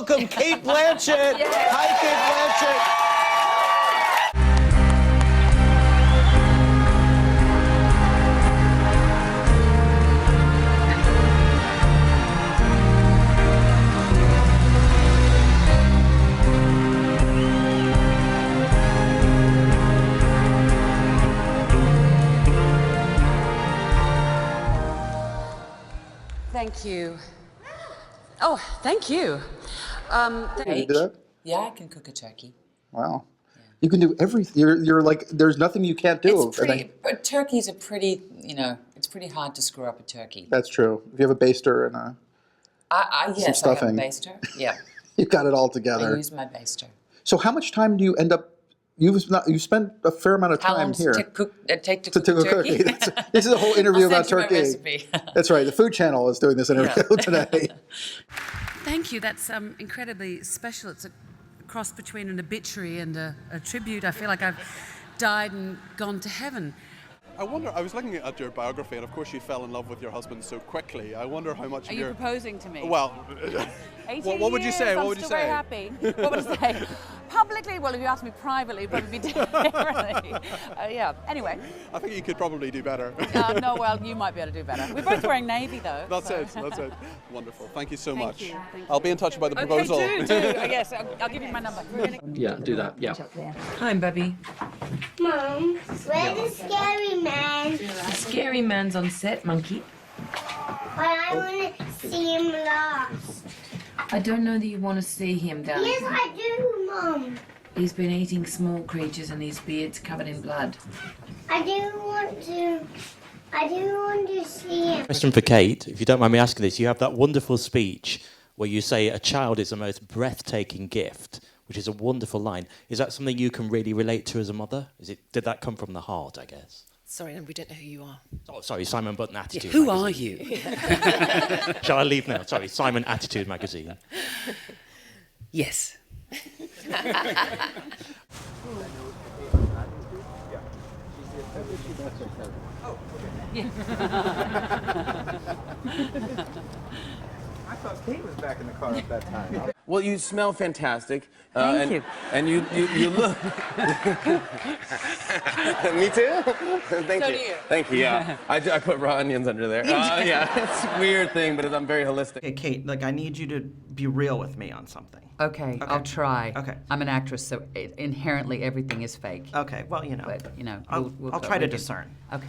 welcome Cate Blanchett. Hi, Cate Blanchett. Thank you. Oh, thank you. Can you do that? Yeah, I can cook a turkey. Wow. Yeah. You can do everything. You're like, there's nothing you can't do. It's pretty, but turkeys are pretty, it's pretty hard to screw up a turkey. That's true. If you have a baster and yes, some stuffing. I have a baster. Yeah. You've got it all together. I use my baster. So how much time do you end up, you spent a fair amount of time How long here. does it take to cook a turkey? This is a whole interview about turkey. My recipe. That's right. The Food Channel is doing this interview today. Thank you. That's incredibly special. It's a cross between an obituary and a tribute. I feel like I've died and gone to heaven. I wonder, I was looking at your biography, and of course you fell in love with your husband so quickly. I wonder how much Are you proposing to me? Well, 18 what would you say? years, What would you say? I'm still very happy. What would I say? Publicly? Well, if you asked me privately, it'd probably be differently. Yeah. Anyway. I think you could probably do better. No, well, you might be able to do better. We're both wearing navy, though. That's so. That's it. Wonderful. Thank you so much. Thank you. I'll be in touch about the proposal. Okay, do. Yes, I'll give you my number. Yeah, do that. Yeah. Hi, Bubby. Mom, where's the scary man? The scary man's on set, monkey. But I want to see him last. I don't know that you want to see him down. Yes, I do, Mom. He's been eating small creatures and his beard's covered in blood. I do want to see him. Question for Cate, if you don't mind me asking this. You have that wonderful speech where you say a child is the most breathtaking gift, which is a wonderful line. Is that something you can really relate to as a mother? Did that come from the heart, I guess? Sorry, we don't know who you are. Oh, sorry, Simon Button Attitude Who magazine. are you? Shall I leave now? Sorry, Simon Attitude magazine. Yes. I thought Cate was back in the car at that time. Well, you smell fantastic. Thank you. And you look. Me too? Thank you. do you. Thank you, yeah. I put raw onions under there. Yeah, it's a weird thing, but I'm very holistic. Okay, Cate, like, I need you to be real with me on something. Okay, I'll try. Okay. I'm an actress, so inherently everything is fake. Okay, well, But, I'll try to discern. Okay.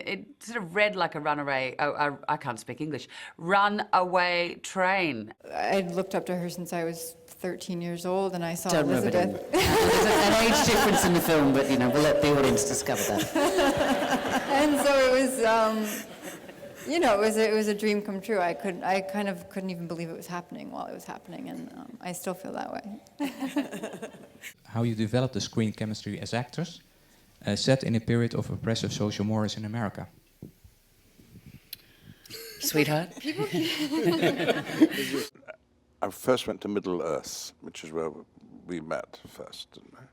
It sort of read like a runaway, I can't speak English, runaway train. I'd looked up to her since I was 13 years old, and I saw Don't rub it in. Elizabeth. There's an age difference in the film, but we'll let the audience discover that. And so it was, it was a dream come true. I kind of couldn't even believe it was happening while it was happening, and I still feel that way. How you develop the screen chemistry as actors, set in a period of oppressive social mores in America. Sweetheart? I first went to Middle Earth, which is where we met first, didn't I?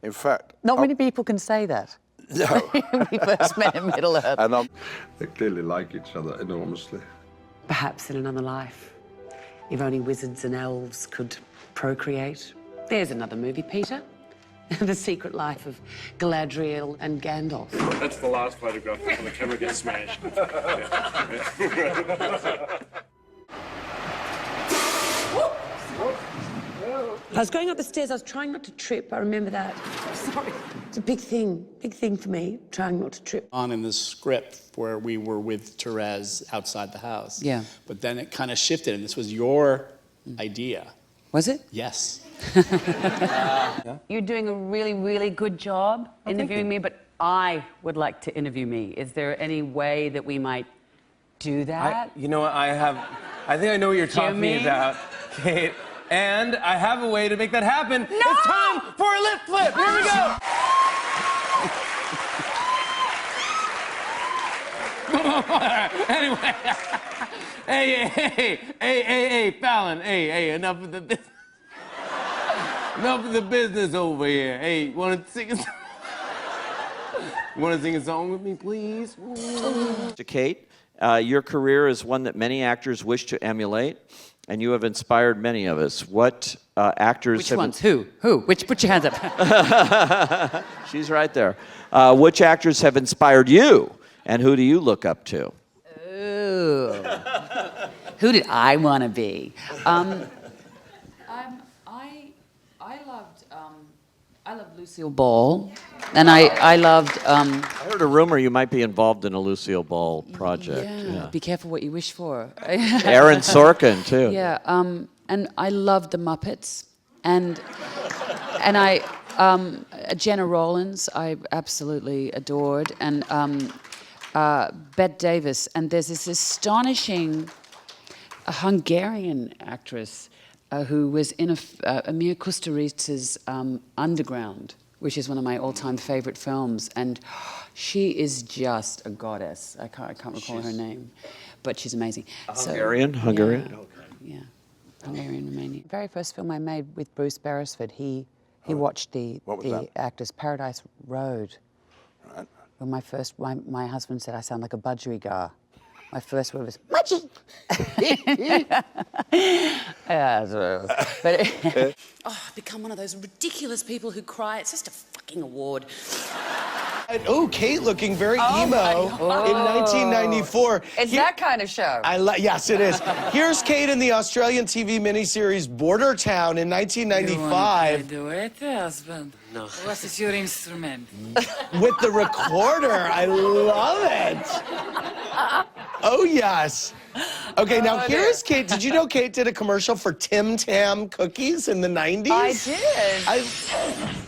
In fact... Not many people can say that. No. We first met in Middle Earth. And they clearly like each other enormously. Perhaps in another life, if only wizards and elves could procreate. There's another movie, Peter. The Secret Life of Galadriel and Gandalf. That's the last photograph before the camera gets smashed. I was going up the stairs, I was trying not to trip, I remember that. Sorry. It's a big thing for me, trying not to trip. On in the script where we were with Therese outside the house. Yeah. But then it kind of shifted, and this was your idea. Was it? Yes. You're doing a really, really good job interviewing me, but I would like to interview me. Is there any way that we might do that? You know what, I think I know what you're talking about, Cate. And I have a way to make that happen. No! It's time for a lip flip. Here we go. Anyway. Hey, Fallon. Hey, enough of the business. Enough of the business over here. Hey, want to sing a song? You want to sing a song with me, please? To Cate, your career is one that many actors wish to emulate. and you have inspired many of us. What actors Which have... ones? Who? Which? Put your hands up. She's right there. Which actors have inspired you, and who do you look up to? Ooh. Who did I want to be? I loved Lucille Ball, and I loved. I heard a rumor you might be involved in a Lucille Ball project. Yeah. Be careful what you wish for. Aaron Sorkin too. Yeah, and I loved the Muppets, and I Jenna Rollins I absolutely adored, and Bette Davis, and there's this astonishing Hungarian actress who was in Emir Kusturica's Underground, which is one of my all-time favorite films, and she is just a goddess. I can't recall her name, but she's amazing. Hungarian? Yeah, Hungarian, Romanian. The very first film I made with Bruce Beresford, he watched the actors Paradise Road. Right. When my husband said I sound like a budgerigar. My first word was Mudgy. I've become one of those ridiculous people who cry. It's just a fucking award. Oh, Cate looking very emo in 1994. It's that kind of show. Yes, it is. Here's Cate in the Australian TV miniseries Border Town in 1995. Do it, husband. No. What is your instrument? With the recorder. I love it. Oh, yes. Okay, now here's Cate. Did you know Cate did a commercial for Tim Tam cookies in the 90s? I did.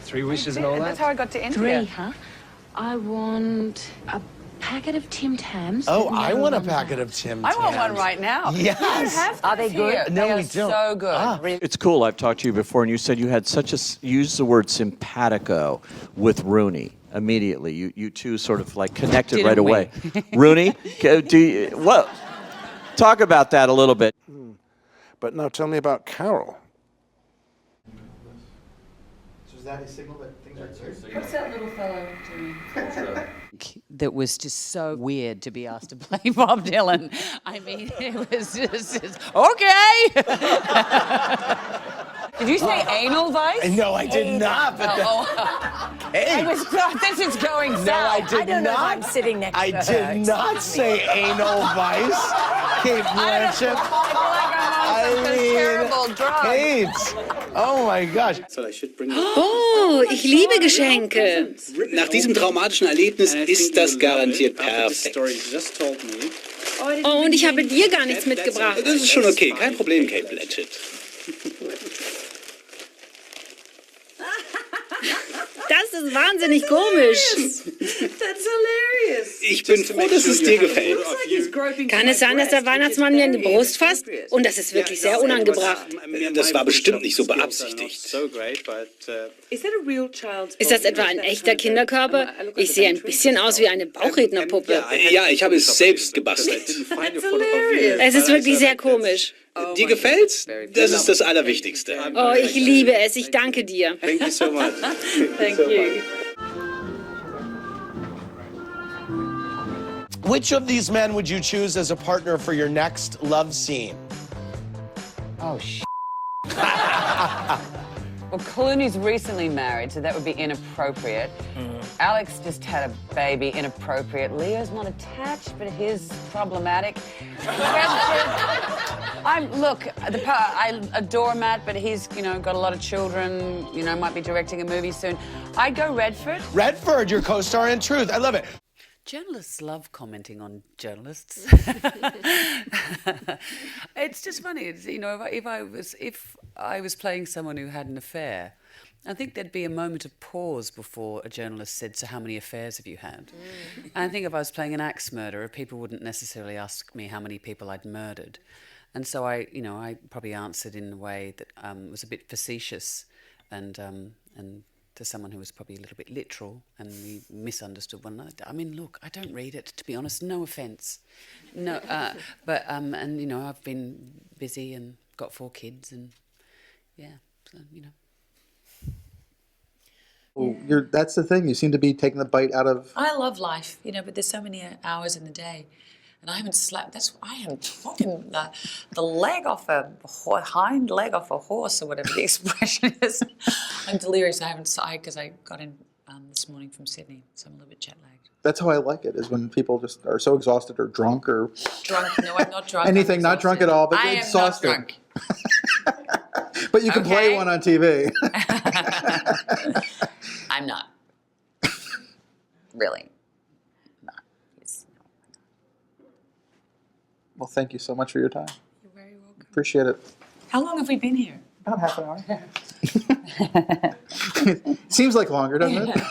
3 wishes and all that? That's how I got to India. 3, huh? I want a packet of Tim Tams. Oh, I want a packet of Tim Tams. I want one right now. Yes. You don't have Are they good? here. No, they we are don't. so good. It's cool. I've talked to you before, and you said you had you used the word simpatico with Rooney immediately. You two sort of like connected Didn't right we? away. Rooney, talk about that a little bit. But now tell me about Carol. So is that a signal that things are serious? What's that little fellow doing? That was just so weird to be asked to play Bob Dylan. I mean, it was just okay. Did you say anal vice? No, I did not. But I was this is going south. No, I did I don't know if not. I'm sitting next I to her. did not say anal vice. Cate Blanchett. Terrible drug. Kate. Oh my gosh. Oh, ich liebe Geschenke. Nach diesem traumatischen Erlebnis ist das garantiert perfekt. Oh, und ich habe dir gar nichts mitgebracht. Das ist schon okay, kein Problem, Cate Blanchett. Das ist wahnsinnig komisch. That's hilarious. Ich bin froh, dass es dir gefällt. Kann es sein, dass der Weihnachtsmann mir in die Brust fasst? Und das ist wirklich sehr unangebracht. Das war bestimmt nicht so beabsichtigt. Ist das etwa ein echter Kinderkörper? Ich sehe ein bisschen aus wie eine Bauchrednerpuppe. Ja, ich habe es selbst gebastelt. Es ist wirklich sehr komisch. Dir gefällt's? Das ist das Allerwichtigste. Oh, ich liebe es. Ich danke dir. Thank you so much. Thank you. Which of these men would you choose as a partner for your next love scene? Oh, Well, Clooney's recently married, so that would be inappropriate. Alex just had a baby, inappropriate. Leo's not attached, but he's problematic. I adore Matt, but he's, got a lot of children, might be directing a movie soon. I'd go Redford. Redford, your co-star in Truth. I love it. Journalists love commenting on journalists. It's just funny. It's, if I was playing someone who had an affair, I think there'd be a moment of pause before a journalist said, "So how many affairs have you had?" And I think if I was playing an axe murderer, people wouldn't necessarily ask me how many people I'd murdered. And so I probably answered in a way that was a bit facetious and to someone who was probably a little bit literal, and we misunderstood one another. I mean, look, I don't read it, to be honest, no offence. No, but I've been busy and got 4 kids, and so. Well, that's the thing. You seem to be taking the bite out of. I love life, but there's so many hours in the day. And I haven't slept. I am talking the leg off hind leg off a horse or whatever the expression is. I'm delirious. Because I got in this morning from Sydney, so I'm a little bit jet lagged. That's how I like it, is when people just are so exhausted or drunk or... Drunk? No, I'm not drunk. Anything, not drunk at all, but I exhausted. am not drunk. But you can play one on TV. I'm not. Really. Not. Yes. Well, thank you so much for your time. You're very welcome. Appreciate it. How long have we been here? About half an hour. Seems like longer, doesn't it?